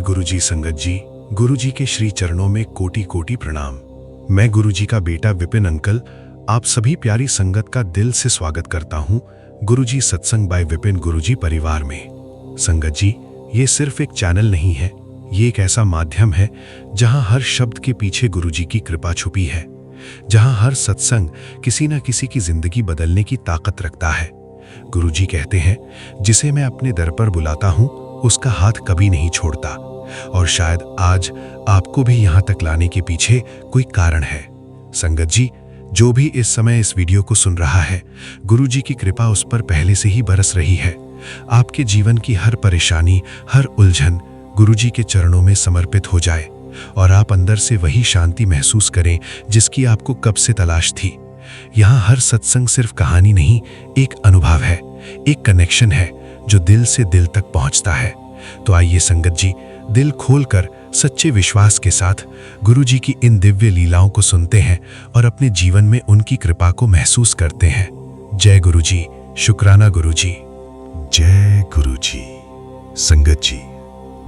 गुरुजी संगत जी, गुरुजी के श्री चरणों में कोटि कोटि प्रणाम। मैं गुरुजी का बेटा विपिन अंकल आप सभी प्यारी संगत का दिल से स्वागत करता हूँ गुरुजी सत्संग बाय विपिन गुरुजी परिवार में। संगत जी, ये सिर्फ एक चैनल नहीं है, ये एक ऐसा माध्यम है जहाँ हर शब्द के पीछे गुरुजी की कृपा छुपी है, जहाँ हर सत्संग किसी न किसी की जिंदगी बदलने की ताकत रखता है। गुरुजी कहते हैं, जिसे मैं अपने दर पर बुलाता हूँ उसका हाथ कभी नहीं छोड़ता। और शायद आज आपको भी यहाँ तक लाने के पीछे कोई कारण है। संगत जी, जो भी इस समय इस वीडियो को सुन रहा है, गुरुजी की कृपा उस पर पहले से ही बरस रही है। आपके जीवन की हर परेशानी, हर उलझन गुरुजी के चरणों में समर्पित हो जाए और आप अंदर से वही शांति महसूस करें जिसकी आपको कब से तलाश थी। यहाँ हर सत्संग सिर्फ कहानी नहीं, एक अनुभव है, एक कनेक्शन है जो दिल से दिल तक पहुँचता है। तो आइए संगत जी, दिल खोलकर सच्चे विश्वास के साथ गुरुजी की इन दिव्य लीलाओं को सुनते हैं और अपने जीवन में उनकी कृपा को महसूस करते हैं। जय गुरुजी, शुक्राना गुरुजी। जय गुरुजी। संगत जी,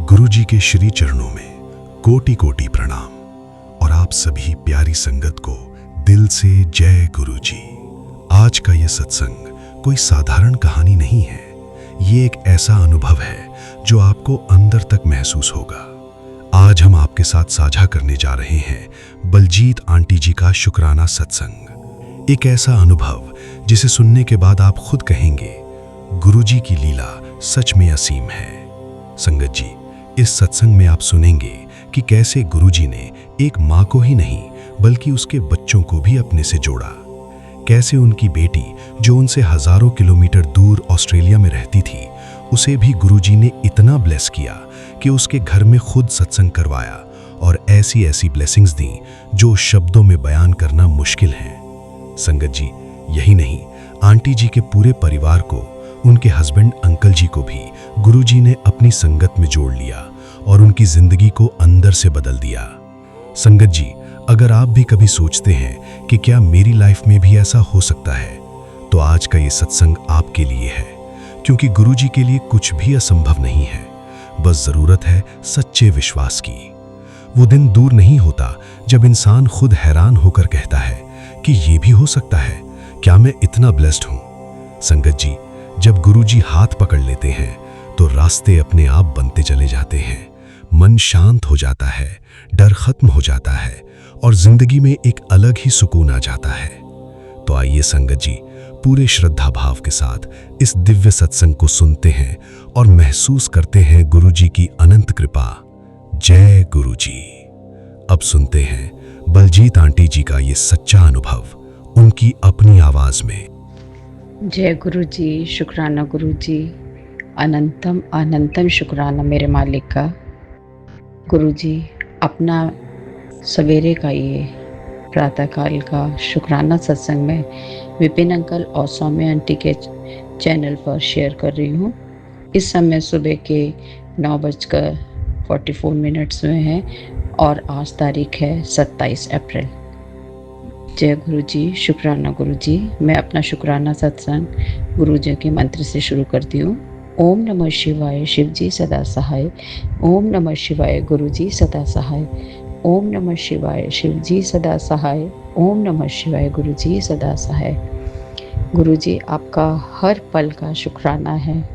गुरुजी के श्री चरणों में कोटि कोटि प्रणाम और आप सभी प्यारी संगत को दिल से जय गुरुजी। आज का ये सत्संग कोई साधारण कहानी नहीं है, ये एक ऐसा अनुभव है जो आपको अंदर तक महसूस होगा। आज हम आपके साथ साझा करने जा रहे हैं बलजीत आंटी जी का शुक्राना सत्संग। एक ऐसा अनुभव जिसे सुनने के बाद आप खुद कहेंगे, गुरुजी की लीला सच में असीम है। संगत जी, इस सत्संग में आप सुनेंगे कि कैसे गुरुजी ने एक माँ को ही नहीं बल्कि उसके बच्चों को भी अपने से जोड़ा। कैसे उनकी बेटी जो उनसे हजारों किलोमीटर दूर ऑस्ट्रेलिया में रहती थी, उसे भी गुरुजी ने इतना ब्लेस किया कि उसके घर में खुद सत्संग करवाया और ऐसी ऐसी ब्लेसिंग्स दी जो शब्दों में बयान करना मुश्किल है। संगत जी, यही नहीं, आंटी जी के पूरे परिवार को, उनके हस्बैंड अंकल जी को भी गुरुजी ने अपनी संगत में जोड़ लिया और उनकी जिंदगी को अंदर से बदल दिया। संगत जी, अगर आप भी कभी सोचते हैं कि क्या मेरी लाइफ में भी ऐसा हो सकता है, तो आज का ये सत्संग आपके लिए है, क्योंकि गुरुजी के लिए कुछ भी असंभव नहीं है। बस जरूरत है सच्चे विश्वास की। वो दिन दूर नहीं होता जब इंसान खुद हैरान होकर कहता है कि ये भी हो सकता है, क्या मैं इतना ब्लेस्ड हूं। संगत जी, जब गुरुजी हाथ पकड़ लेते हैं तो रास्ते अपने आप बनते चले जाते हैं, मन शांत हो जाता है, डर खत्म हो जाता है और जिंदगी में एक अलग ही सुकून आ जाता है। तो आइए संगत जी, पूरे श्रद्धा भाव के साथ इस दिव्य सत्संग को सुनते हैं और महसूस करते हैं गुरुजी की अनंत कृपा। जय गुरुजी। अब सुनते हैं बलजीत आंटी जी का ये सच्चा अनुभव, उनकी अपनी आवाज में। जय गुरुजी, शुक्राना गुरुजी, अनंतम अनंतम शुक्राना मेरे मालिक का। गुरुजी, अपना सवेरे का ये प्रातःकाल का शुक्राना सत्संग में विपिन अंकल और सौम्या आंटी के चैनल पर शेयर कर रही हूँ। इस समय सुबह के 9:44 में है और आज तारीख है 27 अप्रैल। जय गुरुजी, शुक्राना गुरुजी। मैं अपना शुक्राना सत्संग गुरुजी के मंत्र से शुरू करती हूँ। ओम नमः शिवाय, शिवजी सदा सहाय। ओम नमः शिवाय, गुरुजी सदा सहाय। ओम नमः शिवाय, शिवजी सदा सहाय। ओम नमः शिवाय, गुरुजी सदा सहाय। गुरुजी, आपका हर पल का शुक्राना है,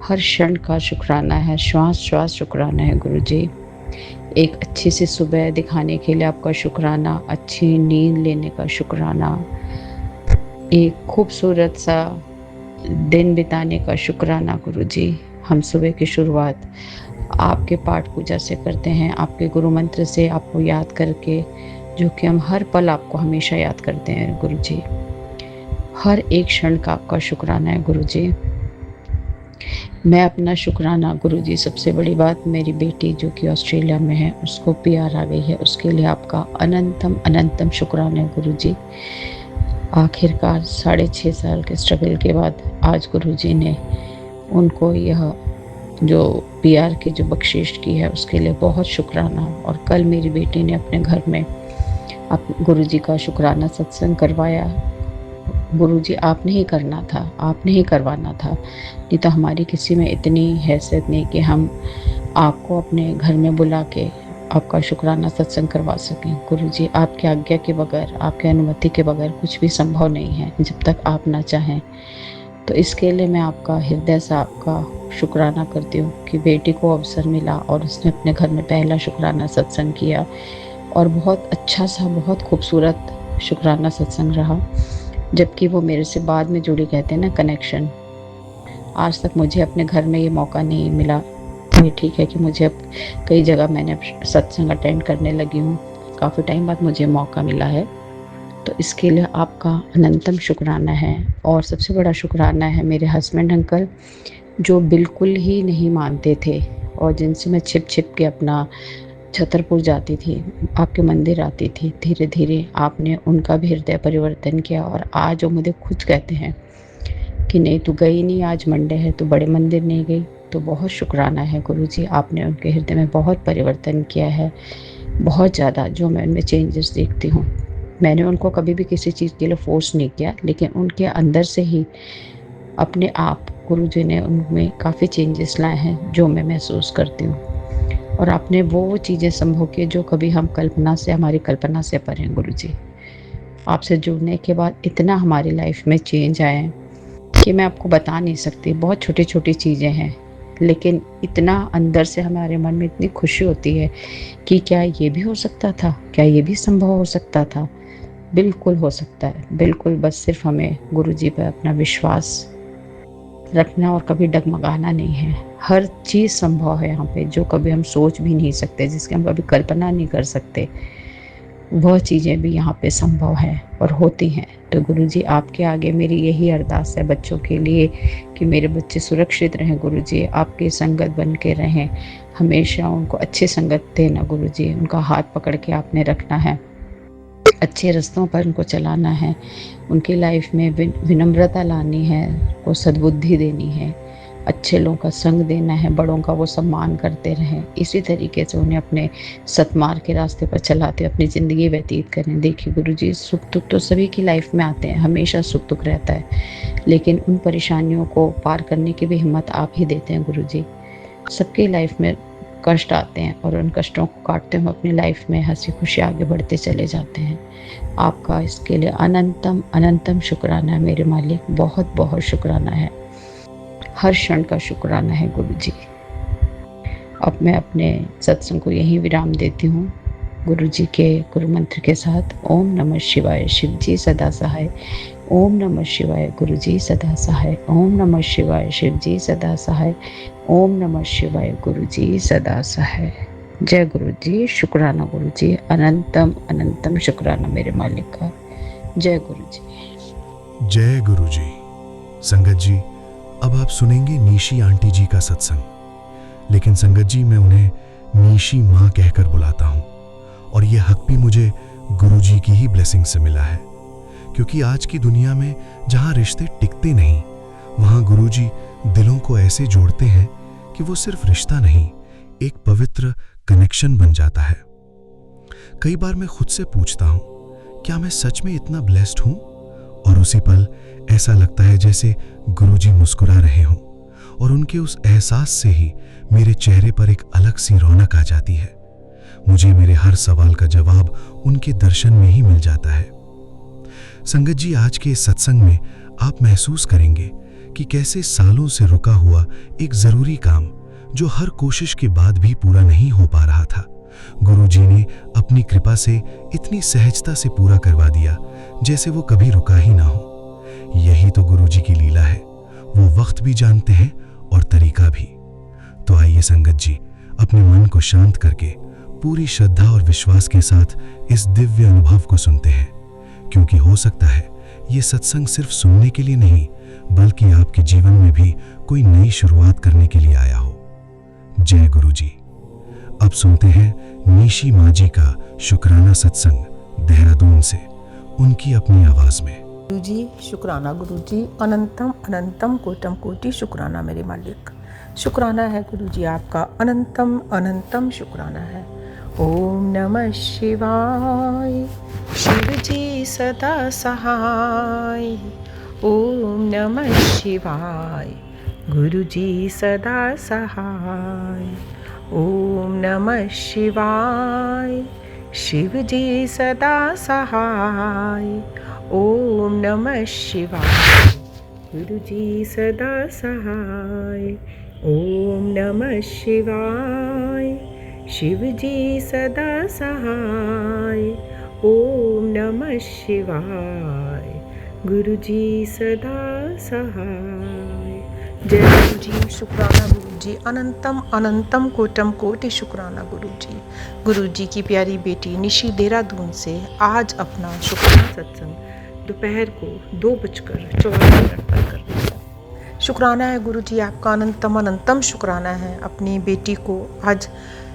हर क्षण का शुक्राना है, श्वास श्वास शुक्राना है। गुरुजी, एक अच्छी सी सुबह दिखाने के लिए आपका शुक्राना, अच्छी नींद लेने का शुक्राना, एक खूबसूरत सा दिन बिताने का शुक्राना। गुरुजी, हम सुबह की शुरुआत आपके पाठ पूजा से करते हैं, आपके गुरु मंत्र से, आपको याद करके, जो कि हम हर पल आपको हमेशा याद करते हैं। गुरुजी, हर एक क्षण का आपका शुक्राना है। गुरुजी, मैं अपना शुक्राना, गुरुजी, सबसे बड़ी बात, मेरी बेटी जो कि ऑस्ट्रेलिया में है उसको पीआर आ गई है, उसके लिए आपका अनंतम अनंतम शुक्राना है। गुरुजी, आखिरकार 6.5 साल के स्ट्रगल के बाद आज गुरुजी ने उनको यह जो पीआर की जो बख्शिश की है उसके लिए बहुत शुक्राना। और कल मेरी बेटी ने अपने घर में गुरुजी का शुक्राना सत्संग करवाया। गुरुजी, आपने ही करना था, आपने ही करवाना था, नहीं तो हमारी किसी में इतनी हैसियत नहीं कि हम आपको अपने घर में बुला के आपका शुक्राना सत्संग करवा सकें। गुरुजी, आपकी आज्ञा के बगैर, आपकी अनुमति के बगैर कुछ भी संभव नहीं है जब तक आप ना चाहें। तो इसके लिए मैं आपका हृदय से आपका शुक्राना करती हूँ कि बेटी को अवसर मिला और उसने अपने घर में पहला शुक्राना सत्संग किया और बहुत अच्छा सा, बहुत खूबसूरत शुक्राना सत्संग रहा। जबकि वो मेरे से बाद में जुड़ी, कहते हैं ना कनेक्शन, आज तक मुझे अपने घर में ये मौका नहीं मिला। ये ठीक है कि मुझे अब कई जगह मैंने सत्संग अटेंड करने लगी हूँ, काफ़ी टाइम बाद मुझे मौका मिला है। तो इसके लिए आपका अनंतम शुक्राना है। और सबसे बड़ा शुक्राना है मेरे हस्बैंड अंकल, जो बिल्कुल ही नहीं मानते थे और जिनसे मैं छिप छिप के अपना छतरपुर जाती थी, आपके मंदिर आती थी। धीरे धीरे आपने उनका भी हृदय परिवर्तन किया और आज वो मुझे खुद कहते हैं कि नहीं, तू गई नहीं, आज मंडे है, तू बड़े मंदिर नहीं गई। तो बहुत शुक्राना है गुरुजी, आपने उनके हृदय में बहुत परिवर्तन किया है, बहुत ज़्यादा। जो मैं उनमें चेंजेस देखती हूँ, मैंने उनको कभी भी किसी चीज़ के लिए फोर्स नहीं किया, लेकिन उनके अंदर से ही अपने आप गुरुजी ने उनमें काफ़ी चेंजेस लाए हैं जो मैं महसूस करती हूँ। और आपने वो चीज़ें संभव की जो कभी हम हमारी कल्पना से परे हैं। गुरुजी, आपसे जुड़ने के बाद इतना हमारी लाइफ में चेंज आए हैं कि मैं आपको बता नहीं सकती। बहुत छोटी छोटी चीज़ें हैं, लेकिन इतना अंदर से हमारे मन में इतनी खुशी होती है कि क्या ये भी हो सकता था, क्या ये भी संभव हो सकता था। बिल्कुल हो सकता है, बिल्कुल। बस सिर्फ हमें गुरुजी पर अपना विश्वास रखना और कभी डगमगाना नहीं है। हर चीज़ संभव है यहाँ पे, जो कभी हम सोच भी नहीं सकते, जिसकी हम कभी कल्पना नहीं कर सकते, वह चीज़ें भी यहाँ पे संभव है और होती हैं। तो गुरुजी, आपके आगे मेरी यही अरदास है बच्चों के लिए कि मेरे बच्चे सुरक्षित रहें। गुरुजी, आपकी संगत बन के रहें, हमेशा उनको अच्छी संगत देना। गुरुजी, उनका हाथ पकड़ के आपने रखना है, अच्छे रास्तों पर उनको चलाना है, उनकी लाइफ में विनम्रता लानी है, उनको सद्बुद्धि देनी है, अच्छे लोगों का संग देना है, बड़ों का वो सम्मान करते रहें। इसी तरीके से उन्हें अपने सतमार्ग के रास्ते पर चलाते अपनी ज़िंदगी व्यतीत करें। देखिए गुरुजी, सुख दुख तो सभी की लाइफ में आते हैं, हमेशा सुख दुख रहता है, लेकिन उन परेशानियों को पार करने की भी हिम्मत आप ही देते हैं। गुरुजी, सबकी लाइफ में कष्ट आते हैं और उन कष्टों को काटते हुए अपनी लाइफ में हंसी खुशी आगे बढ़ते चले जाते हैं। आपका इसके लिए अनंतम अनंतम शुक्राना है मेरे मालिक, बहुत बहुत शुक्राना है, हर क्षण का शुक्राना है गुरुजी। अब मैं अपने सत्संग को यहीं विराम देती हूँ गुरुजी के गुरु मंत्र के साथ। ओम नमः शिवाय, शिव जी सदा सहाय। ओम नमः शिवाय, गुरुजी सदा सहाय। ओम नमः शिवाय, शिव जी सदा सहाय। ओम नमः शिवाय, गुरुजी सदा सहाय। जय गुरुजी, शुक्राना गुरुजी, अनंतम अनंतम शुक्राना मेरे मालिक का। जय गुरुजी। जय गुरुजी। संगत जी, अब आप सुनेंगे निशी आंटी जी का सत्संग। लेकिन संगत जी, मैं उन्हें निशी माँ कहकर बुलाता हूँ और ये हक भी मुझे गुरुजी की ही ब्लेसिंग से मिला है, क्योंकि आज की दुनिया में जहाँ रिश्ते टिकते नहीं, वहाँ गुरुजी दिलों को ऐसे जोड़ते हैं कि वो सिर्फ रिश्ता नहीं, एक पवित्र कनेक्शन बन जाता है। कई बार मैं खुद से पूछता हूँ, क्या मैं सच में इतना ब्लेस्ड हूँ? और उसी पल ऐसा लगता है जैसे गुरुजी मुस्कुरा रहे हों और उनके उस एहसास से ही मेरे चेहरे पर एक अलग सी रौनक आ जाती है। मुझे मेरे हर सवाल का जवाब उनके दर्शन में ही मिल जाता है। संगत जी, आज के इस सत्संग में आप महसूस करेंगे कि कैसे सालों से रुका हुआ एक जरूरी काम, जो हर कोशिश के बाद भी पूरा नहीं हो पा रहा था, गुरुजी ने अपनी कृपा से इतनी सहजता से पूरा करवा दिया जैसे वो कभी रुका ही ना हो। यही तो गुरुजी की लीला है, वो वक्त भी जानते हैं और तरीका भी। तो आइए संगत जी, अपने मन को शांत करके पूरी श्रद्धा और विश्वास के साथ इस दिव्य अनुभव को सुनते हैं, क्योंकि हो सकता है ये सत्संग सिर्फ सुनने के लिए नहीं, बल्कि आपके जीवन में भी कोई नई शुरुआत करने के लिए आया हो। जय गुरुजी। अब सुनते हैं निशी माँ जी का शुक्राना सत्संग देहरादून से, उनकी अपनी आवाज में। गुरुजी, शुक्राना गुरुजी, अनंतम अनंतम कोटम कोटि शुक्राना मेरे मालिक। शुक्राना है गुरुजी आपका, अनंतम अनंतम शुक्राना है। ओम नमः शिवाय, शिव जी सदा सहाय। ओम नमः शिवाय, गुरुजी सदा सहाय। ओम नमः शिवाय। शिव जी सदा सहाय। ओम नमः शिवाय। गुरु जी सदा सहाय। ओम नमः शिवाय। शिव जी सदा सहाय। ओम नमः शिवाय। गुरु जी सदा सहाय। जय गुरु जी। शुक्राना गुरु जी। अनंतम अनंतम कोटम कोटि शुक्राना गुरु जी। गुरु जी की प्यारी बेटी निशी देहरादून से आज अपना शुक्राना सत्संग दोपहर को 2:54 पर कर रही है। शुक्राना है गुरु जी आपका, अनंतम अनंतम शुक्राना है अपनी बेटी को आज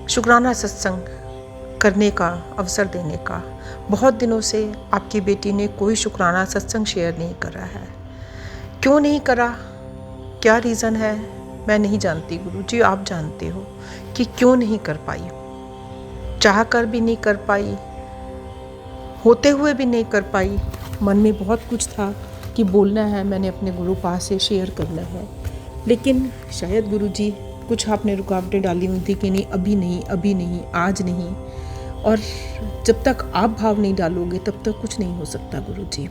शुक्राना सत्संग करने का अवसर देने का। बहुत दिनों से आपकी बेटी ने कोई शुक्राना सत्संग शेयर नहीं करा है। क्यों नहीं करा, क्या रीज़न है, मैं नहीं जानती गुरु जी, आप जानते हो कि क्यों नहीं कर पाई। चाह कर भी नहीं कर पाई, होते हुए भी नहीं कर पाई। मन में बहुत कुछ था कि बोलना है, मैंने अपने गुरु पास से शेयर करना है, लेकिन शायद गुरु जी कुछ आपने रुकावटें डाली हुई थी कि नहीं, अभी नहीं, आज नहीं। और जब तक आप भाव नहीं डालोगे तब तक कुछ नहीं हो सकता गुरु जी।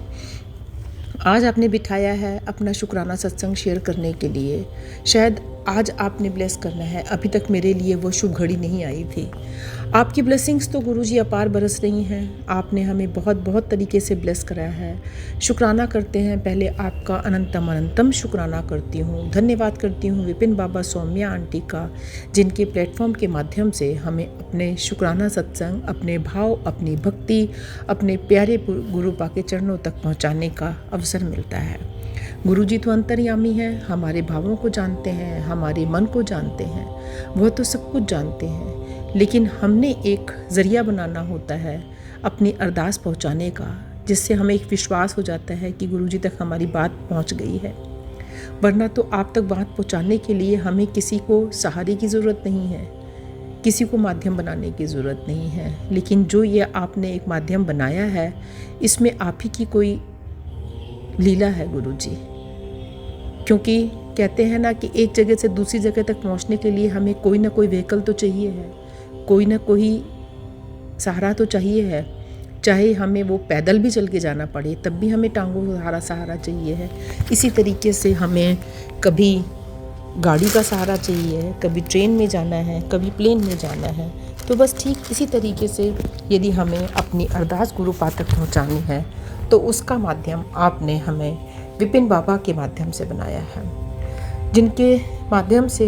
आज आपने बिठाया है अपना शुक्राना सत्संग शेयर करने के लिए। शायद आज आपने ब्लेस करना है, अभी तक मेरे लिए वो शुभ घड़ी नहीं आई थी। आपकी ब्लेसिंग्स तो गुरुजी अपार बरस रही हैं। आपने हमें बहुत बहुत तरीके से ब्लेस कराया है। शुक्राना करते हैं, पहले आपका अनंतम अनंतम शुक्राना करती हूँ। धन्यवाद करती हूँ विपिन बाबा सौम्या आंटी का, जिनके प्लेटफॉर्म के माध्यम से हमें अपने शुक्राना सत्संग, अपने भाव, अपनी भक्ति, अपने प्यारे गुरुपा के चरणों तक पहुँचाने का अवसर मिलता है। गुरुजी तो अंतर्यामी हैं, हमारे भावों को जानते हैं, हमारे मन को जानते हैं, वह तो सब कुछ जानते हैं, लेकिन हमने एक ज़रिया बनाना होता है अपनी अरदास पहुंचाने का, जिससे हमें एक विश्वास हो जाता है कि गुरुजी तक हमारी बात पहुंच गई है। वरना तो आप तक बात पहुंचाने के लिए हमें किसी को सहारे की ज़रूरत नहीं है, किसी को माध्यम बनाने की ज़रूरत नहीं है। लेकिन जो ये आपने एक माध्यम बनाया है, इसमें आप ही की कोई लीला है गुरुजी। क्योंकि कहते हैं ना कि एक जगह से दूसरी जगह तक पहुंचने के लिए हमें कोई ना कोई व्हीकल तो चाहिए है, कोई ना कोई सहारा तो चाहिए है। चाहे हमें वो पैदल भी चल के जाना पड़े तब भी हमें टांगों का सहारा चाहिए है। इसी तरीके से हमें कभी गाड़ी का सहारा चाहिए है, कभी ट्रेन में जाना है, कभी प्लेन में जाना है। तो बस ठीक इसी तरीके से यदि हमें अपनी अरदास गुरुपा तक पहुँचानी है तो उसका माध्यम आपने हमें विपिन बाबा के माध्यम से बनाया है, जिनके माध्यम से,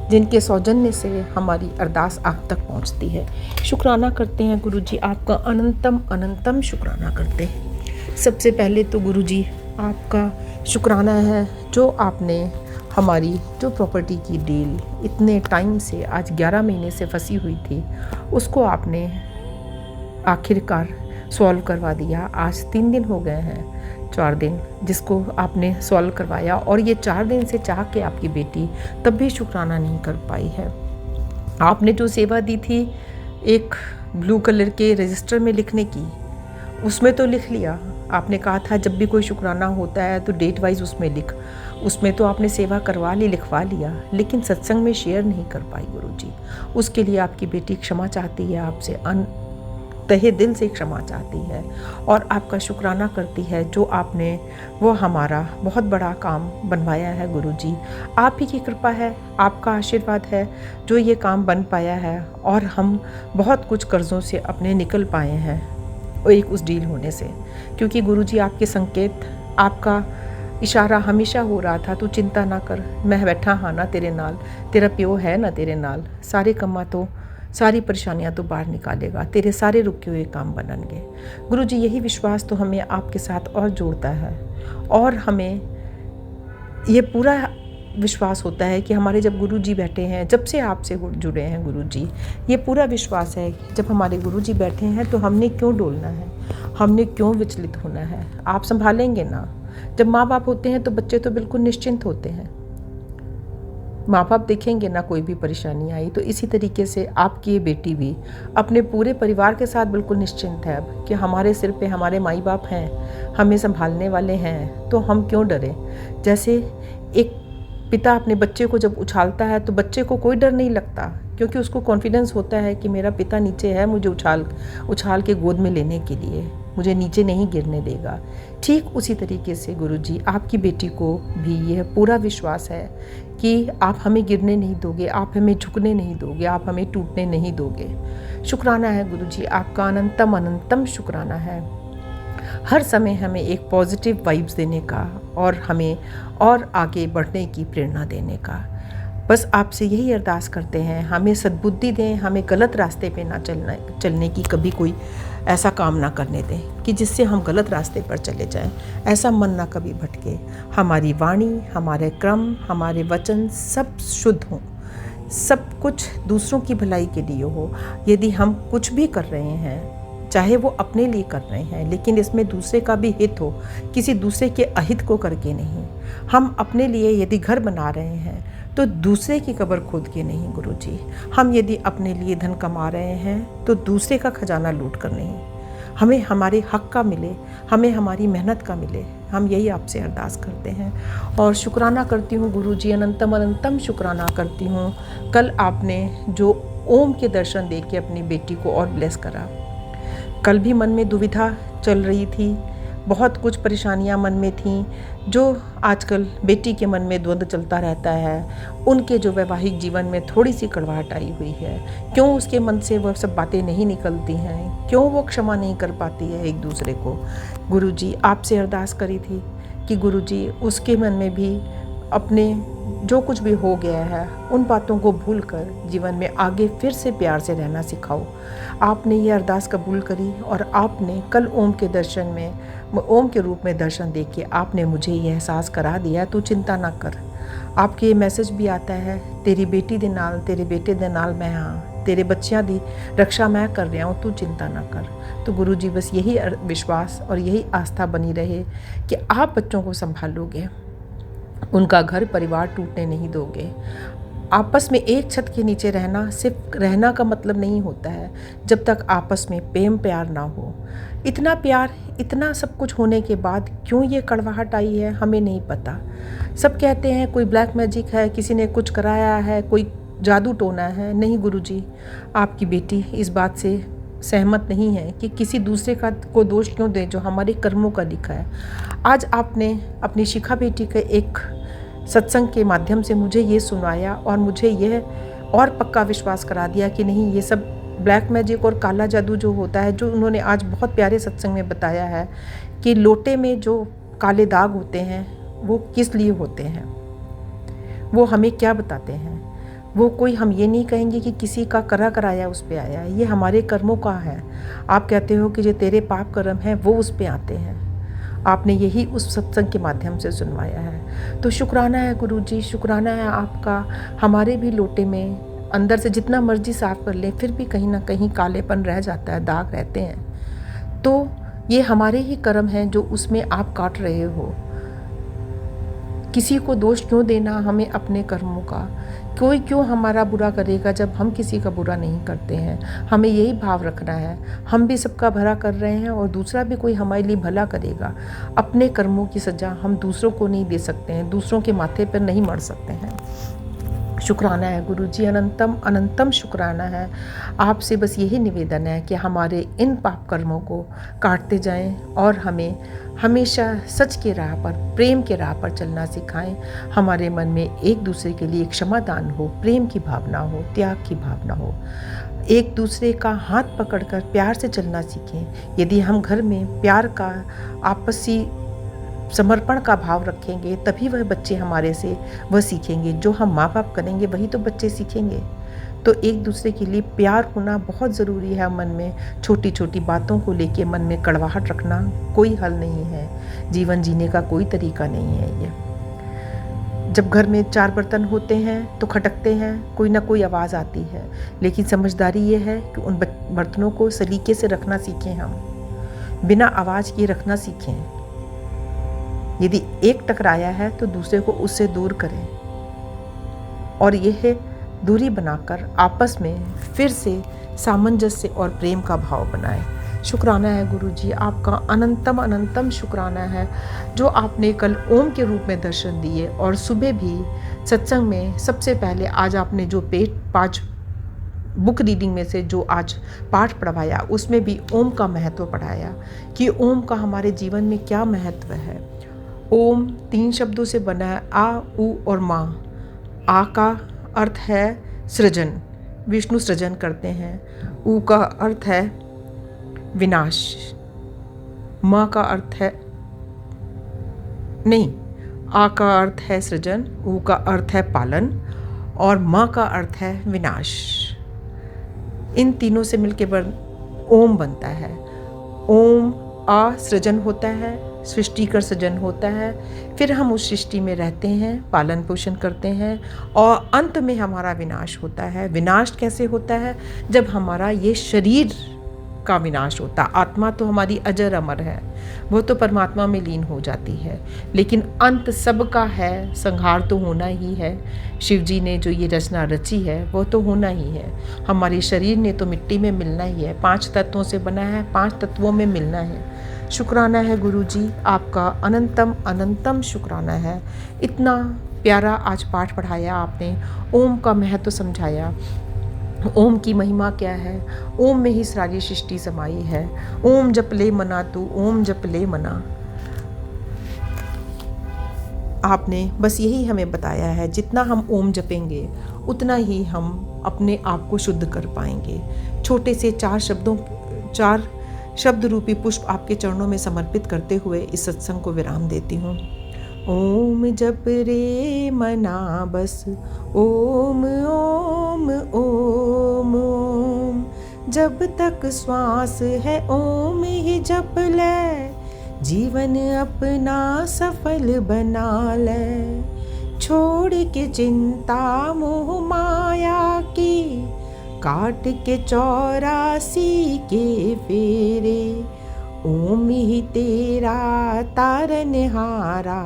जिनके सौजन्य से हमारी अरदास आप तक पहुंचती है। शुक्राना करते हैं गुरुजी आपका, अनंतम अनंतम शुक्राना करते हैं। सबसे पहले तो गुरुजी आपका शुक्राना है जो आपने हमारी जो प्रॉपर्टी की डील इतने टाइम से, आज 11 महीने से फंसी हुई थी, उसको आपने आखिरकार सॉल्व करवा दिया। आज 3 दिन हो गए हैं, 4 दिन जिसको आपने सॉल्व करवाया, और ये 4 दिन से चाह के आपकी बेटी तब भी शुक्राना नहीं कर पाई है। आपने जो सेवा दी थी एक ब्लू कलर के रजिस्टर में लिखने की, उसमें तो लिख लिया। आपने कहा था जब भी कोई शुक्राना होता है तो डेट वाइज उसमें लिख, उसमें तो आपने सेवा करवा ली, लिखवा लिया, लेकिन सत्संग में शेयर नहीं कर पाई गुरुजी। उसके लिए आपकी बेटी क्षमा चाहती है आपसे, तहे दिल से क्षमा चाहती है और आपका शुक्राना करती है जो आपने वो हमारा बहुत बड़ा काम बनवाया है गुरुजी। आप ही की कृपा है, आपका आशीर्वाद है जो ये काम बन पाया है, और हम बहुत कुछ कर्ज़ों से अपने निकल पाए हैं एक उस डील होने से। क्योंकि गुरुजी आपके संकेत, आपका इशारा हमेशा हो रहा था, तू चिंता ना कर, मैं बैठा हाँ ना तेरे नाल, तेरा प्यो है ना तेरे नाल, सारे कम्मा तो, सारी परेशानियां तो बाहर निकालेगा, तेरे सारे रुके हुए काम बननगे। गुरुजी यही विश्वास तो हमें आपके साथ और जोड़ता है, और हमें ये पूरा विश्वास होता है कि हमारे जब गुरुजी बैठे हैं, जब से आपसे जुड़े हैं गुरुजी, ये पूरा विश्वास है कि जब हमारे गुरुजी बैठे हैं तो हमने क्यों डोलना है, हमने क्यों विचलित होना है। आप संभालेंगे ना। जब माँ बाप होते हैं तो बच्चे तो बिल्कुल निश्चिंत होते हैं, माँ बाप देखेंगे ना कोई भी परेशानी आई। तो इसी तरीके से आपकी ये बेटी भी अपने पूरे परिवार के साथ बिल्कुल निश्चिंत है अब कि हमारे सिर पे हमारे माई बाप हैं, हमें संभालने वाले हैं, तो हम क्यों डरें। जैसे एक पिता अपने बच्चे को जब उछालता है तो बच्चे को कोई डर नहीं लगता, क्योंकि उसको कॉन्फिडेंस होता है कि मेरा पिता नीचे है, मुझे उछाल के गोद में लेने के लिए, मुझे नीचे नहीं गिरने देगा। ठीक उसी तरीके से गुरुजी आपकी बेटी को भी यह पूरा विश्वास है कि आप हमें गिरने नहीं दोगे, आप हमें झुकने नहीं दोगे, आप हमें टूटने नहीं दोगे। शुक्राना है गुरुजी, आपका अनंतम अनंतम शुक्राना है। हर समय हमें एक पॉजिटिव वाइब्स देने का और हमें और आगे बढ़ने की प्रेरणा देने का। बस आपसे यही अरदास करते हैं, हमें सद्बुद्धि दें, हमें गलत रास्ते पे ना चलने की कभी कोई ऐसा काम ना करने दें कि जिससे हम गलत रास्ते पर चले जाएं। ऐसा मन ना कभी भटके। हमारी वाणी, हमारे क्रम, हमारे वचन सब शुद्ध हों, सब कुछ दूसरों की भलाई के लिए हो। यदि हम कुछ भी कर रहे हैं, चाहे वो अपने लिए कर रहे हैं, लेकिन इसमें दूसरे का भी हित हो, किसी दूसरे के अहित को करके नहीं। हम अपने लिए यदि घर बना रहे हैं तो दूसरे की कब्र खोद के नहीं गुरुजी। हम यदि अपने लिए धन कमा रहे हैं तो दूसरे का खजाना लूट कर नहीं। हमें हमारे हक का मिले, हमें हमारी मेहनत का मिले। हम यही आपसे अरदास करते हैं और शुक्राना करती हूँ गुरुजी, अनंतम अनंतम शुक्राना करती हूँ। कल आपने जो ओम के दर्शन देख के अपनी बेटी को और ब्लेस करा। कल भी मन में दुविधा चल रही थी, बहुत कुछ परेशानियां मन में थीं, जो आजकल बेटी के मन में द्वंद्व चलता रहता है। उनके जो वैवाहिक जीवन में थोड़ी सी कड़वाहट आई हुई है, क्यों उसके मन से वह सब बातें नहीं निकलती हैं, क्यों वो क्षमा नहीं कर पाती है एक दूसरे को। गुरुजी आपसे अरदास करी थी कि गुरुजी उसके मन में भी अपने जो कुछ भी हो गया है उन बातों को भूलकर जीवन में आगे फिर से प्यार से रहना सिखाओ। आपने ये अरदास कबूल करी और आपने कल ओम के दर्शन में, ओम के रूप में दर्शन देख के आपने मुझे ये एहसास करा दिया, तू चिंता ना कर। आपके ये मैसेज भी आता है, तेरी बेटी दे नाल, तेरे बेटे दे नाल मैं हाँ, तेरे बच्चियां दी रक्षा मैं कर रहा हूँ, तू चिंता ना कर। तो गुरुजी बस यही विश्वास और यही आस्था बनी रहे कि आप बच्चों को संभालोगे, उनका घर परिवार टूटने नहीं दोगे। आपस में एक छत के नीचे रहना सिर्फ रहना का मतलब नहीं होता है, जब तक आपस में प्रेम प्यार ना हो। इतना प्यार, इतना सब कुछ होने के बाद क्यों ये कड़वाहट आई है हमें नहीं पता। सब कहते हैं कोई ब्लैक मैजिक है, किसी ने कुछ कराया है, कोई जादू टोना है। नहीं गुरुजी, आपकी बेटी इस बात से सहमत नहीं है कि किसी दूसरे को दोष क्यों दे जो हमारे कर्मों का लिखा है। आज आपने अपनी शिखा बेटी के एक सत्संग के माध्यम से मुझे ये सुनाया और मुझे यह और पक्का विश्वास करा दिया कि नहीं, ये सब ब्लैक मैजिक और काला जादू जो होता है, जो उन्होंने आज बहुत प्यारे सत्संग में बताया है कि लोटे में जो काले दाग होते हैं वो किस लिए होते हैं, वो हमें क्या बताते हैं। वो कोई, हम ये नहीं कहेंगे कि किसी का करा कराया उस पे आया है, ये हमारे कर्मों का है। आप कहते हो कि जो तेरे पाप कर्म हैं वो उस पे आते हैं। आपने यही उस सत्संग के माध्यम से सुनवाया है। तो शुक्राना है गुरुजी, शुक्राना है आपका। हमारे भी लोटे में अंदर से जितना मर्जी साफ कर ले फिर भी कहीं ना कहीं कालेपन रह जाता है, दाग रहते हैं। तो ये हमारे ही कर्म हैं जो उसमें आप काट रहे हो। किसी को दोष क्यों देना हमें अपने कर्मों का। कोई क्यों हमारा बुरा करेगा जब हम किसी का बुरा नहीं करते हैं। हमें यही भाव रखना है, हम भी सबका भला कर रहे हैं और दूसरा भी कोई हमारे लिए भला करेगा। अपने कर्मों की सज़ा हम दूसरों को नहीं दे सकते हैं, दूसरों के माथे पर नहीं मर सकते हैं। शुक्राना है गुरुजी, अनंतम अनंतम शुक्राना है। आपसे बस यही निवेदन है कि हमारे इन पाप कर्मों को काटते जाएं और हमें हमेशा सच के राह पर, प्रेम के राह पर चलना सिखाएं। हमारे मन में एक दूसरे के लिए क्षमादान हो, प्रेम की भावना हो, त्याग की भावना हो। एक दूसरे का हाथ पकड़कर प्यार से चलना सीखें। यदि हम घर में प्यार का, आपसी समर्पण का भाव रखेंगे तभी वह बच्चे हमारे से वह सीखेंगे। जो हम माँ बाप करेंगे वही तो बच्चे सीखेंगे। तो एक दूसरे के लिए प्यार होना बहुत ज़रूरी है। मन में छोटी छोटी बातों को लेके मन में कड़वाहट रखना कोई हल नहीं है, जीवन जीने का कोई तरीका नहीं है। ये जब घर में 4 बर्तन होते हैं तो खटकते हैं, कोई ना कोई आवाज़ आती है, लेकिन समझदारी ये है कि उन बर्तनों को सलीके से रखना सीखें, हम बिना आवाज़ किए रखना सीखें। यदि एक टकराया है तो दूसरे को उससे दूर करें और यह दूरी बनाकर आपस में फिर से सामंजस्य और प्रेम का भाव बनाएं। शुक्राना है गुरुजी, आपका अनंतम अनंतम शुक्राना है जो आपने कल ओम के रूप में दर्शन दिए और सुबह भी सत्संग में सबसे पहले आज आपने जो पाँच बुक रीडिंग में से जो आज पाठ पढ़वाया उसमें भी ओम का महत्व पढ़ाया कि ओम का हमारे जीवन में क्या महत्व है। ओम 3 शब्दों से बना है, आ, उ और माँ। आ का अर्थ है सृजन, विष्णु सृजन करते हैं। उ का अर्थ है विनाश। माँ का अर्थ है नहीं, आ का अर्थ है सृजन, उ का अर्थ है पालन और माँ का अर्थ है विनाश। इन तीनों से मिलकर ओम बनता है। ओम आ सृजन होता है, सृष्टि का सृजन होता है, फिर हम उस सृष्टि में रहते हैं, पालन पोषण करते हैं और अंत में हमारा विनाश होता है। विनाश कैसे होता है? जब हमारा ये शरीर का विनाश होता। आत्मा तो हमारी अजर अमर है, वो तो परमात्मा में लीन हो जाती है, लेकिन अंत सबका है, संहार तो होना ही है। शिव जी ने जो ये रचना रची है वो तो होना ही है। हमारे शरीर ने तो मिट्टी में मिलना ही है, 5 तत्वों से बना है, 5 तत्वों में मिलना है। शुक्राना है गुरुजी, आपका अनंतम अनंतम शुक्राना है। इतना प्यारा आज पाठ पढ़ाया आपने, ओम का महत्व समझाया, ओम की महिमा क्या है, ओम में ही सारी सृष्टि समाई है। ओम जप ले मना तू, ओम जप ले मना। आपने बस यही हमें बताया है, जितना हम ओम जपेंगे उतना ही हम अपने आप को शुद्ध कर पाएंगे। छोटे से 4 शब्द रूपी पुष्प आपके चरणों में समर्पित करते हुए इस सत्संग को विराम देती हूँ। ओम जप रे मना बस, ओम ओम ओम ओम, जब तक श्वास है ओम ही जप ले, जीवन अपना सफल बना ले। छोड़ के चिंता मोह माया की, काट के 84 के फेरे, ओम ही तेरा तारनहारा,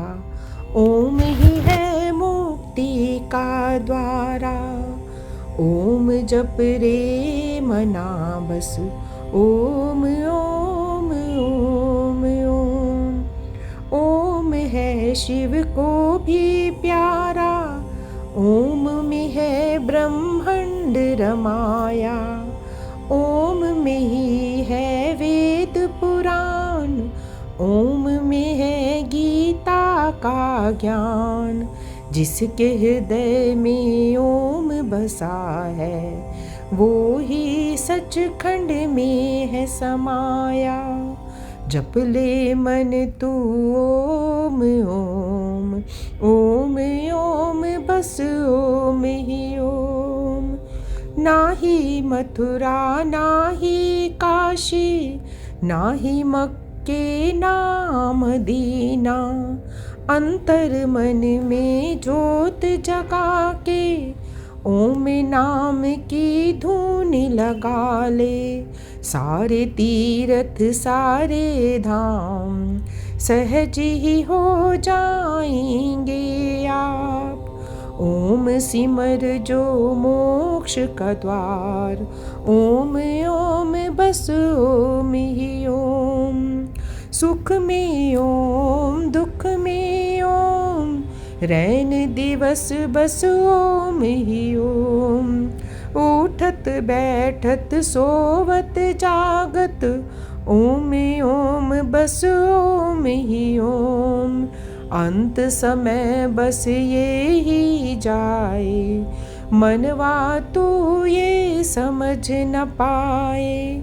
ओम ही है मुक्ति का द्वारा। ओम जप रे मना बस, ओम ओम ओम ओम। ओम है शिव को भी प्यारा, ओम में है ब्रह्मांड रमाया, ओम में ही है वेद पुराण, ओम में है गीता का ज्ञान। जिसके हृदय में ओम बसा है, वो ही सचखंड में है समाया। जप ले मन तू ओम ओम, ओम ओम बस ओम ही ओम। ना ही मथुरा ना ही काशी, ना ही मक्के ना मदीना, अंतर मन में जोत जगा के, ओम नाम की धून लगा ले। सारे तीर्थ सारे धाम सहज ही हो जाएंगे आप। ओम सिमर जो मोक्ष का द्वार, ओम ओम बस ओम ही ओम। सुख में ओम, दुख में ओम, रैन दिवस बस ओम ही ओम। उठत बैठत सोवत जागत, ओम ओम बस ओम ही ओम। अंत समय बस ये ही जाए, मनवा तू ये समझ न पाए।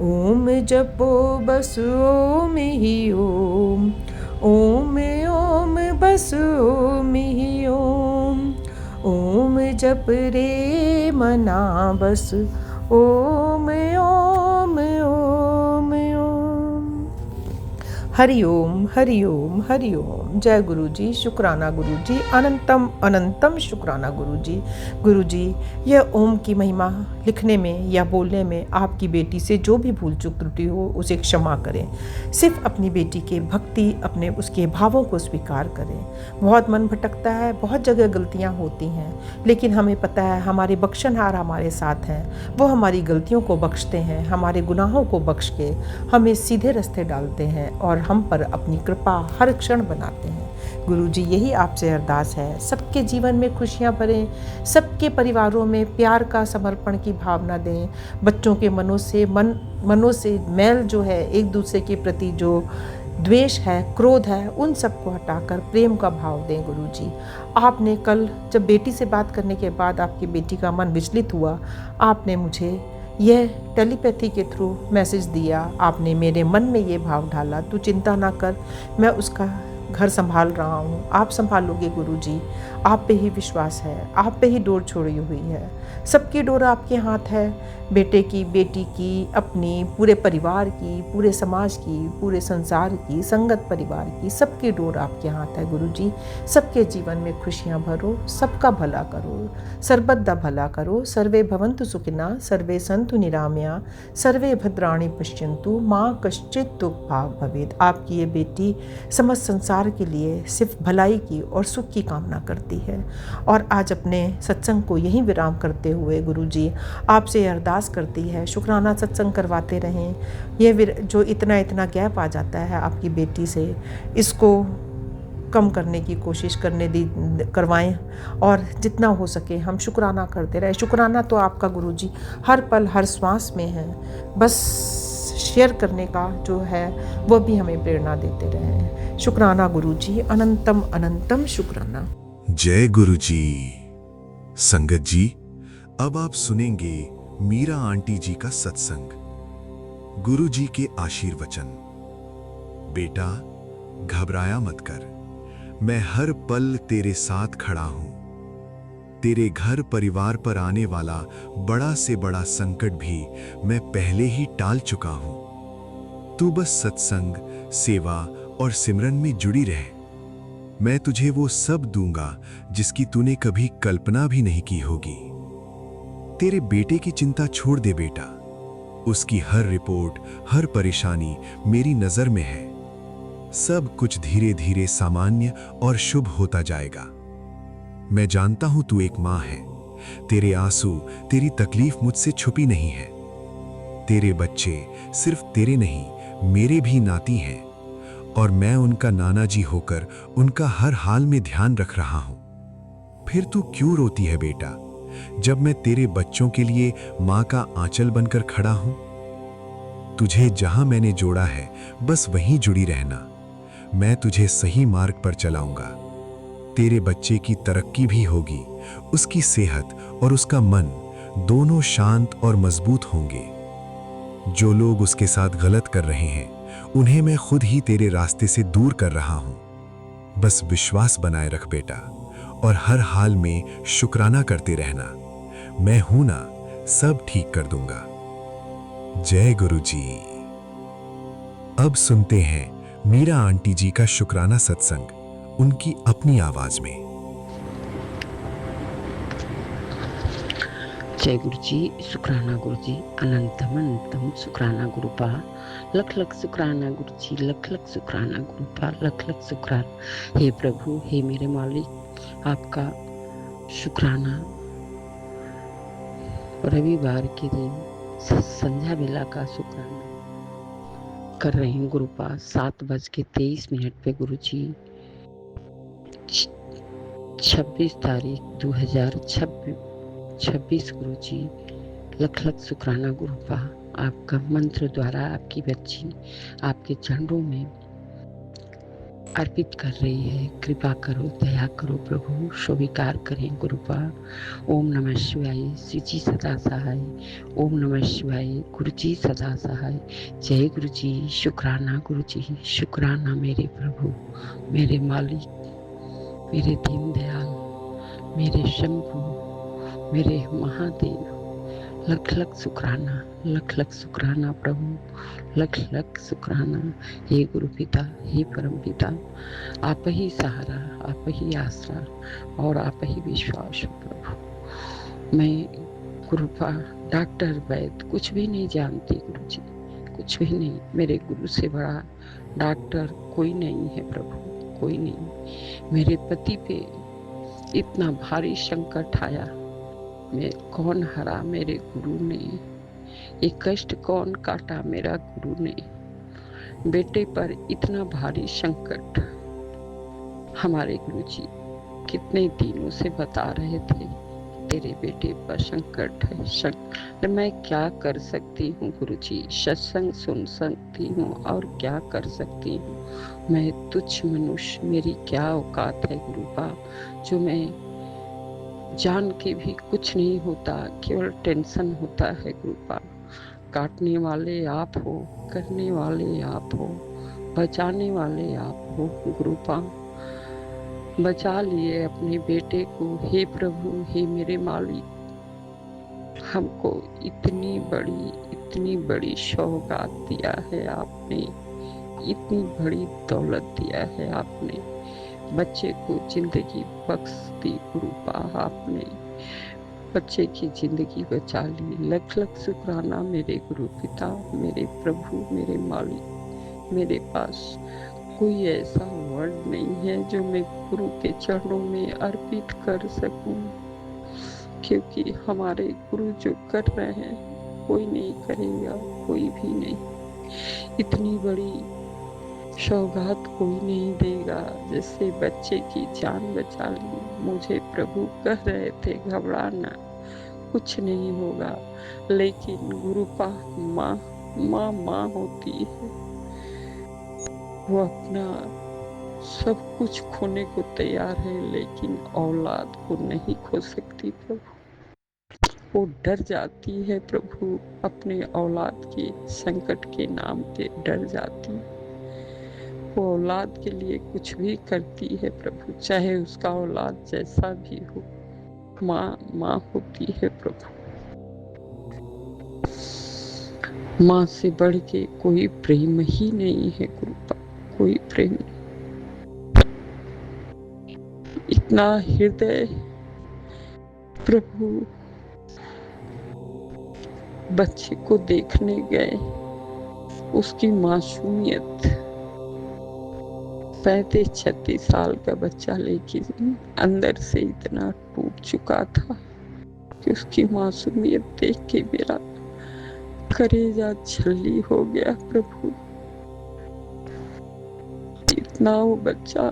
ओम जपो बस ओम ही ओम, ओम ओम बस ओम ही ओम। ओम जप रे मना बस, ओम ओम ओम ओम। हरि ओम हरि ओम हरि ओम। जय गुरु जी, शुक्राना गुरु जी, अनंतम अनंतम शुक्राना गुरु जी। गुरु जी, यह ओम की महिमा लिखने में या बोलने में आपकी बेटी से जो भी भूल चूक त्रुटि हो उसे क्षमा करें। सिर्फ अपनी बेटी के भक्ति, अपने उसके भावों को स्वीकार करें। बहुत मन भटकता है, बहुत जगह गलतियाँ होती हैं, लेकिन हमें पता है हमारे बख्शनहार हमारे साथ हैं। वो हमारी गलतियों को बख्शते हैं, हमारे गुनाहों को बख्श के हमें सीधे रास्ते डालते हैं और हम पर अपनी कृपा हर क्षण बनाते हैं। गुरु जी, यही आपसे अरदास है, सबके जीवन में खुशियाँ भरें, सबके परिवारों में प्यार का समर्पण की भावना दें। बच्चों के मनों से मैल जो है, एक दूसरे के प्रति जो द्वेष है, क्रोध है, उन सबको हटाकर प्रेम का भाव दें। गुरु जी, आपने कल जब बेटी से बात करने के बाद आपकी बेटी का मन विचलित हुआ, आपने मुझे यह टेलीपैथी के थ्रू मैसेज दिया। आपने मेरे मन में ये भाव डाला, तू चिंता ना कर, मैं उसका घर संभाल रहा हूँ, आप संभालोगे गुरु जी। आप पे ही विश्वास है, आप पे ही डोर छोड़ी हुई है। सबकी डोर आपके हाथ है, बेटे की, बेटी की, अपनी, पूरे परिवार की, पूरे समाज की, पूरे संसार की, संगत परिवार की, सबकी डोर आपके हाथ है गुरु जी। सबके जीवन में खुशियाँ भरो, सबका भला करो, सर्वदा भला करो। सर्वे भवन्तु सुखिना, सर्वे सन्तु निरामया, सर्वे भद्राणि पश्यन्तु, माँ कश्चित् दुःख भाग् भवेत्। आपकी ये बेटी समस्त संसार के लिए सिर्फ भलाई की और सुख की कामना करती है। और आज अपने सत्संग को यहीं विराम करते हुए गुरु जी आपसे अरदास करती है, शुक्राना सत्संग करवाते रहें। ये जो इतना गैप आ जाता है आपकी बेटी से, इसको कम करने की कोशिश करवाएं और जितना हो सके हम शुक्राना करते रहें। शुक्राना तो आपका गुरु जी हर पल हर श्वास में है, बस शेयर करने का जो है वो भी हमें प्रेरणा देते रहें। शुक्राना गुरु जी, अनंतम अनंतम शुक्राना। जय गुरु जी। संगत जी, अब आप सुनेंगे मीरा आंटी जी का सत्संग। गुरु जी के आशीर्वचन। बेटा, घबराया मत कर, मैं हर पल तेरे साथ खड़ा हूं। तेरे घर परिवार पर आने वाला बड़ा से बड़ा संकट भी मैं पहले ही टाल चुका हूं। तू बस सत्संग, सेवा और सिमरन में जुड़ी रह। मैं तुझे वो सब दूंगा जिसकी तूने कभी कल्पना भी नहीं की होगी। तेरे बेटे की चिंता छोड़ दे बेटा, उसकी हर रिपोर्ट, हर परेशानी मेरी नजर में है। सब कुछ धीरे धीरे सामान्य और शुभ होता जाएगा। मैं जानता हूं तू एक मां है, तेरे आंसू, तेरी तकलीफ मुझसे छुपी नहीं है। तेरे बच्चे सिर्फ तेरे नहीं, मेरे भी नाती हैं, और मैं उनका नाना जी होकर उनका हर हाल में ध्यान रख रहा हूं। फिर तू क्यों रोती है बेटा, जब मैं तेरे बच्चों के लिए मां का आंचल बनकर खड़ा हूं? तुझे जहां मैंने जोड़ा है बस वहीं जुड़ी रहना। मैं तुझे सही मार्ग पर चलाऊंगा। तेरे बच्चे की तरक्की भी होगी, उसकी सेहत और उसका मन दोनों शांत और मजबूत होंगे। जो लोग उसके साथ गलत कर रहे हैं उन्हें मैं खुद ही तेरे रास्ते से दूर कर रहा हूं। बस विश्वास बनाए रख बेटा, और हर हाल में शुक्राना करते रहना। मैं हूं ना, सब ठीक कर दूंगा। जय गुरु जी। अब सुनते हैं मीरा आंटी जी का शुक्राना सत्संग, उनकी अपनी आवाज में। जय गुरु जी, शुक्राना गुरु जी, अनंतम अनंतम शुक्राना गुरु पा, लख लख शुक्राना गुरु जी, लख लख शुक्राना गुरु पा, लख लख शुक्राना। हे प्रभु, हे मेरे मालिक, आपका शुक्राना। रविवार के दिन संध्या बेला का शुक्राना कर रहे हैं गुरु पास। 7:23 पे गुरु जी, 26 तारीख 2026 गुरु जी, लख लख शुक्राना गुरु पा। आपका मंत्र द्वारा आपकी बच्ची आपके चरणों में अर्पित कर रही है। कृपा करो, दया करो प्रभु, स्वीकार करें गुरु पा। ओम नमः शिवाय, श्री जी सदा सहाय। ओम नमः शिवाय, गुरु जी सदा सहाय। जय गुरु जी, शुक्राना गुरु जी, शुक्राना मेरे प्रभु, मेरे मालिक, मेरे दीन दयाल, मेरे शंभु, मेरे महादेव। लख लख शुक्राना, लख लख शुक्राना प्रभु, लख लख शुक्राना। हे गुरु पिता, हे परम पिता, आप ही सहारा, आप ही आसरा और आप ही विश्वास हो प्रभु। मैं कृपा डॉक्टर वैद्य कुछ भी नहीं जानती गुरु जी, कुछ भी नहीं। मेरे गुरु से बड़ा डॉक्टर कोई नहीं है प्रभु, कोई नहीं। मेरे पति पे इतना भारी संकट आया, मैं कौन हरा मेरे गुरु ने, ये कष्ट कौन काटा मेरा गुरु ने। बेटे पर इतना भारी संकट हमारे गुरु जी कितने दिनों से बता रहे थे, तेरे बेटे पर संकट है। मैं क्या कर सकती हूँ गुरु जी, सत्संग सुन सकती हूँ और क्या कर सकती हूँ। मैं तुच्छ मनुष्य, मेरी क्या औकात है गुरुपा, जो मैं जान के भी कुछ नहीं होता, केवल टेंशन होता है गुरुपा। काटने वाले आप हो, करने वाले आप हो, बचाने वाले आप हो गुरुपा। बचा लिए अपने बेटे को हे प्रभु, हे मेरे मालिक। हमको इतनी बड़ी सौगात दिया है आपने, इतनी बड़ी दौलत दिया है आपने। बच्चे को जिंदगी बख्श दी गुरुपा, आपने बच्चे की जिंदगी बचा ली। लख लख शुक्राना मेरे गुरु पिता, मेरे प्रभु, मेरे मालिक। मेरे पास कोई ऐसा वर्ड नहीं है जो मैं गुरु के चरणों में अर्पित कर सकूं, क्योंकि हमारे गुरु जो कर रहे हैं कोई नहीं करेगा, कोई भी नहीं। इतनी बड़ी सौगात कोई नहीं देगा, जैसे बच्चे की जान बचा ली। मुझे प्रभु कह रहे थे घबराना, कुछ नहीं होगा, लेकिन गुरुपा माँ होती है, वो अपना सब कुछ खोने को तैयार है, लेकिन औलाद को नहीं खो सकती प्रभु। वो डर जाती है प्रभु, अपने औलाद के संकट के नाम पे डर जाती है। वो औलाद के लिए कुछ भी करती है प्रभु, चाहे उसका औलाद जैसा भी हो। माँ होती है प्रभु। माँ से बढ़ के कोई प्रेम ही नहीं है गुरुपा, कोई प्रेम नहीं। इतना हृदय प्रभु, बच्चे को देखने गए, उसकी मासूमियत 35-36 साल का बच्चा, लेकिन अंदर से इतना टूट चुका था कि उसकी मासूमियत देख के मेरा कलेजा छल्ली हो गया प्रभु। इतना वो बच्चा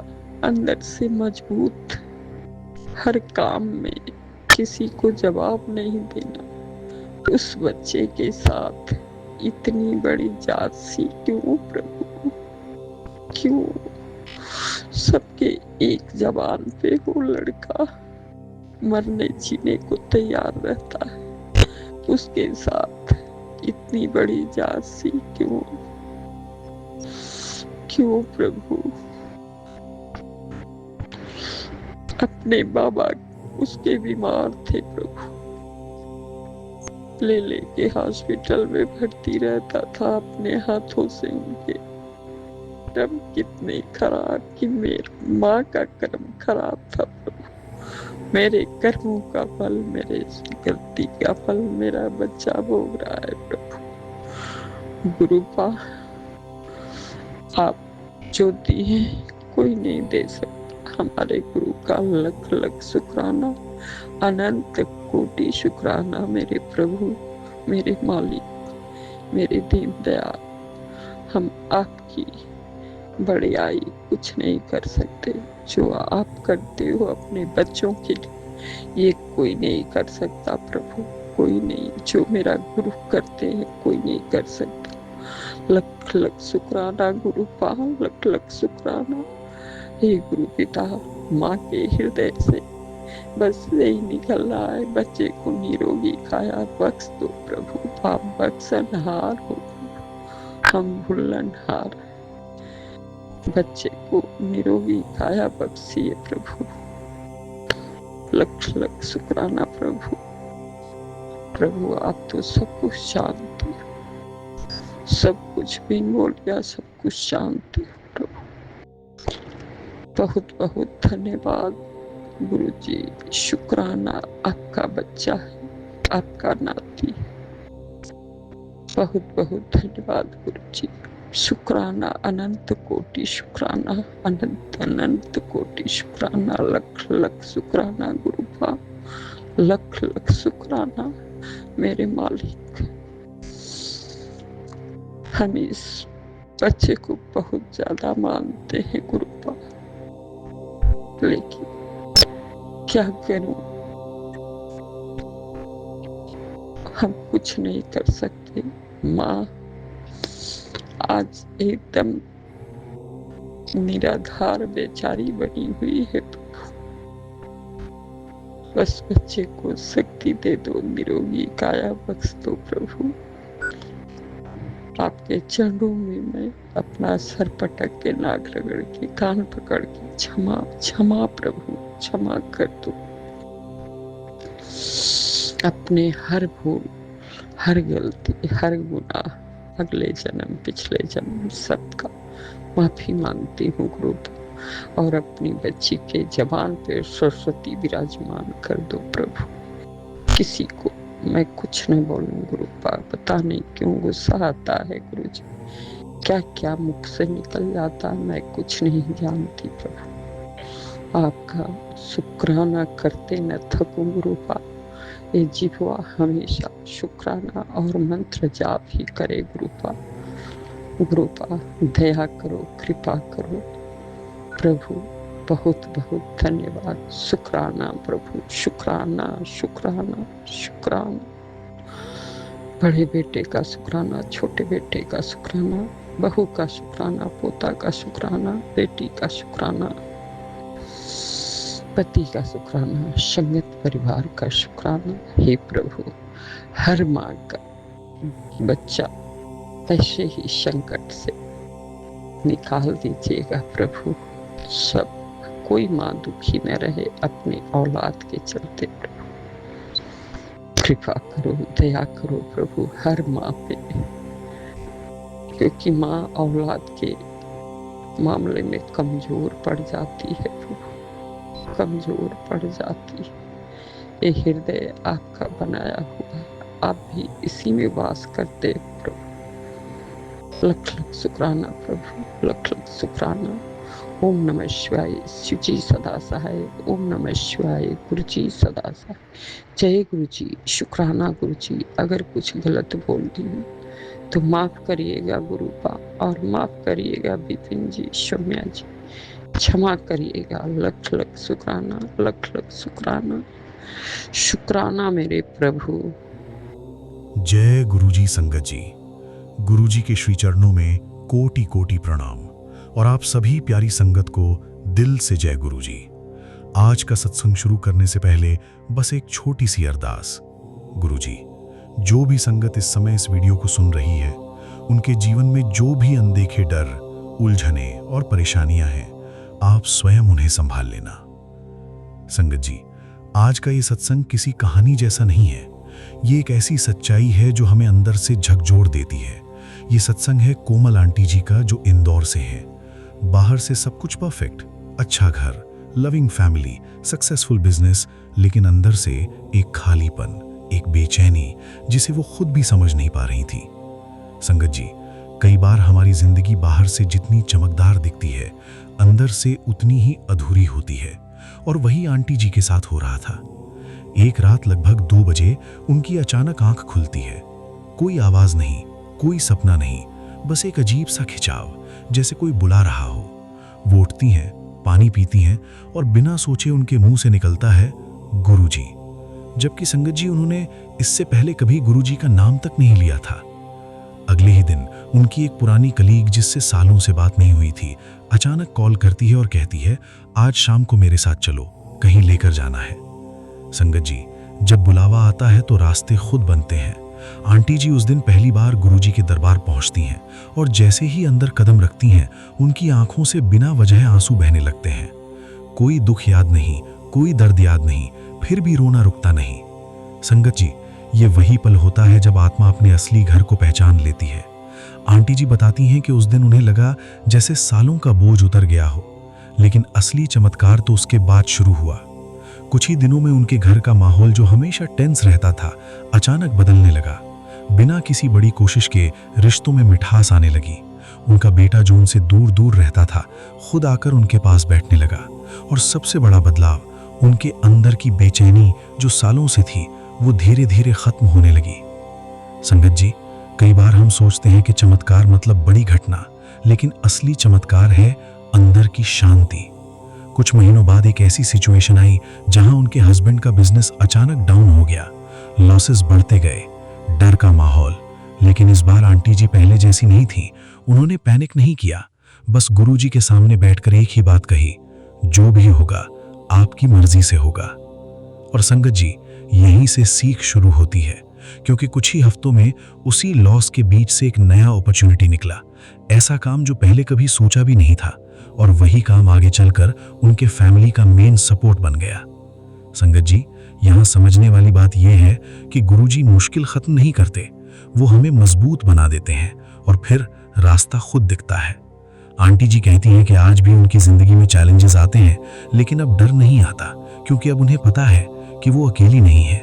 अंदर से मजबूत, हर काम में किसी को जवाब नहीं देना। उस बच्चे के साथ इतनी बड़ी जाति क्यों प्रभु, क्यों? सबके एक जबान पे वो लड़का मरने जीने को तैयार रहता है, उसके साथ इतनी बड़ी जाति क्यों, क्यों प्रभु? अपने बाबा उसके बीमार थे प्रभु, ले के हॉस्पिटल में भर्ती रहता था अपने हाथों से। उनके कर्म कितने खराब, कि मेरी माँ का कर्म खराब था प्रभु। मेरे कर्मों का फल, मेरे गलती का फल मेरा बच्चा भोग रहा है प्रभु। गुरुपा आप जो दिए कोई नहीं दे सकता। हमारे गुरु का लख लख शुक्राना, अनंत कोटि शुक्राना मेरे प्रभु, मेरे मालिक, मेरे दीन दयाल। हम आपकी बड़ाई कुछ नहीं कर सकते, जो आप करते हो अपने बच्चों के लिए ये कोई नहीं कर सकता प्रभु, कोई नहीं। जो मेरा गुरु करते हैं कोई नहीं कर सकता। लख लख शुक्राना गुरुपा, लख लख शुक्राना। हे गुरु पिता, माँ के हृदय से बस यही निकल रहा है, बच्चे को निरोगी काया बख्श दो प्रभु। आप बख्शनहार हो, हम भूलनहार। बच्चे को निरोगी काया बख्शिए प्रभु। लख लख शुक्राना प्रभु। प्रभु आप तो सब कुछ जानते हो, सब कुछ बिन बोलिया सब कुछ जानते हो प्रभु। बहुत बहुत धन्यवाद गुरु जी। शुक्राना, आपका बच्चा है, आपका नाती है। बहुत बहुत धन्यवाद गुरु जी। शुक्राना, अनंत कोटि शुक्राना, अनंत अनंत कोटि शुक्राना, लख लख शुक्राना गुरुपा, लख लख शुक्राना मेरे मालिक। हम इस बच्चे को बहुत ज्यादा मानते हैं गुरुपा, लेकिन क्या करूं, हम कुछ नहीं कर सकते। माँ आज एकदम निराधार बेचारी बनी हुई है। बस बच्चे को शक्ति दे दो, निरोगी काया बख्श दो प्रभु। आपके चरणों में मैं अपना सर पटक के, नाक रगड़ के, कान पकड़ के क्षमा क्षमा प्रभु क्षमा कर दो। अपने हर भूल, हर गलती, हर गुनाह, अगले जन्म पिछले जन्म सबका माफी मांगती हूँ गुरु। और अपनी बच्ची के जबान पे सरस्वती विराजमान कर दो प्रभु। किसी को मैं कुछ न बोलूं गुरु पाक, पता नहीं क्यों गुस्सा आता है गुरु जी, क्या क्या मुख से निकल जाता है मैं कुछ नहीं जानती प्रभु। आपका शुक्राना करते न थकूं गुरु पाक। ये जिह्वा हमेशा शुक्राना और मंत्र जाप ही करे गुरु पाक। गुरु पाक दया करो, कृपा करो प्रभु। बहुत बहुत धन्यवाद। शुक्राना प्रभु, शुक्राना शुक्राना शुक्राना। बड़े बेटे का शुक्राना, छोटे बेटे का शुक्राना, बहू का शुक्राना, पोता का शुक्राना, बेटी का शुक्राना, पति का शुक्राना, संगत परिवार का शुक्राना। हे प्रभु, हर माँ का बच्चा ऐसे ही संकट से निकाल दीजिएगा प्रभु। सब कोई माँ दुखी न रहे अपनी औलाद के चलते प्रभु। कृपा करो, दया करो प्रभु हर माँ पे, क्योंकि माँ औलाद के मामले में कमजोर पड़ जाती है प्रभु, कमजोर पड़ जाती है। ये हृदय आपका बनाया हुआ है, आप भी इसी में वास करते प्रभु। लख लख शुक्राना प्रभु, लख लख शुक्राना। ओम नमः शिवाय, शिव जी सदा सहाय। ओम नमः शिवाय, गुरु जी सदा सहाय। जय गुरु जी। शुक्राना गुरु जी। अगर कुछ गलत बोल दी हूँ तो माफ करिएगा गुरु पा, और माफ करिएगा विपिन जी, सौम्या जी, क्षमा करिएगा। लख लख शुक्राना, लख लख शुक्राना। शुक्राना मेरे प्रभु। जय गुरुजी संगत जी। गुरुजी के श्री चरणों में कोटि कोटि प्रणाम, और आप सभी प्यारी संगत को दिल से जय गुरुजी। आज का सत्संग शुरू करने से पहले बस एक छोटी सी अरदास। गुरुजी, जो भी संगत इस समय इस वीडियो को सुन रही है, उनके जीवन में जो भी अनदेखे डर, उलझने और परेशानियां हैं, आप स्वयं उन्हें संभाल लेना। संगत जी, आज का ये सत्संग किसी कहानी जैसा नहीं है। ये एक ऐसी सच्चाई है जो हमें अंदर से झकझोर देती है। ये सत्संग है कोमल आंटी जी का, जो इंदौर से हैं। बाहर से सब कुछ परफेक्ट, अच्छा घर, लविंग फैमिली, सक्सेसफुल बिजनेस, लेकिन अंदर से एक खालीपन, एक बेचैनी जिसे वो खुद भी समझ नहीं पा रही थी। संगत जी, कई बार हमारी जिंदगी बाहर से जितनी चमकदार दिखती है, अंदर से उतनी ही अधूरी होती है, और वही आंटी जी के साथ हो रहा था। एक रात लगभग 2 बजे उनकी अचानक आंख खुलती है। कोई आवाज नहीं, कोई सपना नहीं, बस एक अजीब सा खिंचाव, जैसे कोई बुला रहा हो। वो उठती हैं, पानी पीती हैं, और बिना सोचे उनके मुंह से निकलता है गुरुजी। जबकि संगत जी, उन्होंने इससे पहले कभी गुरुजी का नाम तक नहीं लिया था। अगले ही दिन उनकी एक पुरानी कलीग, जिससे सालों से बात नहीं हुई थी, अचानक कॉल करती है और कहती है, आज शाम को मेरे साथ चलो, कहीं लेकर जाना है। संगत जी, जब बुलावा आता है तो रास्ते खुद बनते हैं। आंटी जी उस दिन पहली बार गुरुजी के दरबार पहुंचती हैं, और जैसे ही अंदर कदम रखती हैं, उनकी आंखों से बिना वजह आंसू बहने लगते हैं। कोई दुख याद नहीं, कोई दर्द याद नहीं, फिर भी रोना रुकता नहीं। संगत जी, ये वही पल होता है जब आत्मा अपने असली घर को पहचान लेती है। आंटी जी बताती हैं कि उस दिन उन्हें लगा जैसे सालों का बोझ उतर गया हो, लेकिन असली चमत्कार तो उसके बाद शुरू हुआ। कुछ ही दिनों में उनके घर का माहौल जो हमेशा टेंस रहता था, अचानक बदलने लगा। बिना किसी बड़ी कोशिश के रिश्तों में मिठास आने लगी। उनका बेटा जो उनसे दूर दूर रहता था, खुद आकर उनके पास बैठने लगा। और सबसे बड़ा बदलाव, उनके अंदर की बेचैनी जो सालों से थी, वो धीरे धीरे खत्म होने लगी। संगत जी, कई बार हम सोचते हैं कि चमत्कार मतलब बड़ी घटना, लेकिन असली चमत्कार है अंदर की शांति। कुछ महीनों बाद एक ऐसी सिचुएशन आई जहां उनके हस्बैंड का बिजनेस अचानक डाउन हो गया। लॉसेस बढ़ते गए, डर का माहौल। लेकिन इस बार आंटी जी पहले जैसी नहीं थी। उन्होंने पैनिक नहीं किया, बस गुरुजी के सामने बैठकर एक ही बात कही, जो भी होगा आपकी मर्जी से होगा। और संगत जी, यहीं से सीख शुरू होती है, क्योंकि कुछ ही हफ्तों में उसी लॉस के बीच से एक नया अपॉर्चुनिटी निकला। ऐसा काम जो पहले कभी सोचा भी नहीं था, और वही काम आगे चलकर उनके फैमिली का मेन सपोर्ट बन गया। संगत जी, यहाँ समझने वाली बात यह है कि गुरुजी मुश्किल खत्म नहीं करते, वो हमें मजबूत बना देते हैं और फिर रास्ता खुद दिखता है। आंटी जी कहती हैं कि आज भी उनकी जिंदगी में चैलेंजेस आते हैं, लेकिन अब डर नहीं आता, क्योंकि अब उन्हें पता है कि वो अकेली नहीं है।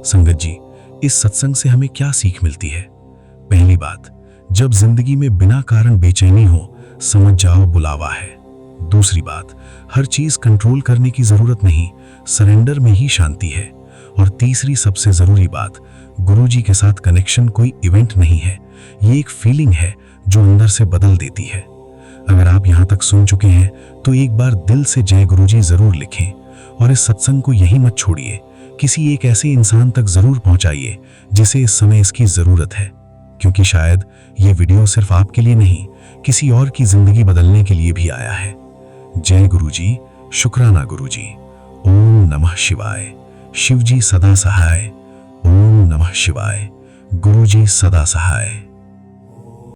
संगत जी, इस सत्संग से हमें क्या सीख मिलती है? पहली बात, जब जिंदगी में बिना कारण बेचैनी हो, समझ जाओ बुलावा है। दूसरी बात, हर चीज कंट्रोल करने की जरूरत नहीं, सरेंडर में ही शांति है। और तीसरी सबसे जरूरी बात, गुरुजी के साथ कनेक्शन कोई इवेंट नहीं है, ये एक फीलिंग है जो अंदर से बदल देती है। अगर आप यहाँ तक सुन चुके हैं तो एक बार दिल से जय गुरुजी जरूर लिखें, और इस सत्संग को यहीं मत छोड़िए, किसी एक ऐसे इंसान तक जरूर पहुंचाइए जिसे इस समय इसकी जरूरत है, क्योंकि शायद ये वीडियो सिर्फ आपके लिए नहीं, किसी और की जिंदगी बदलने के लिए भी आया है। जय गुरुजी, शुक्राना गुरुजी। ओम नमः शिवाय। शिवजी सदा सहाय। ओम नमः शिवाय। गुरुजी सदा सहाय।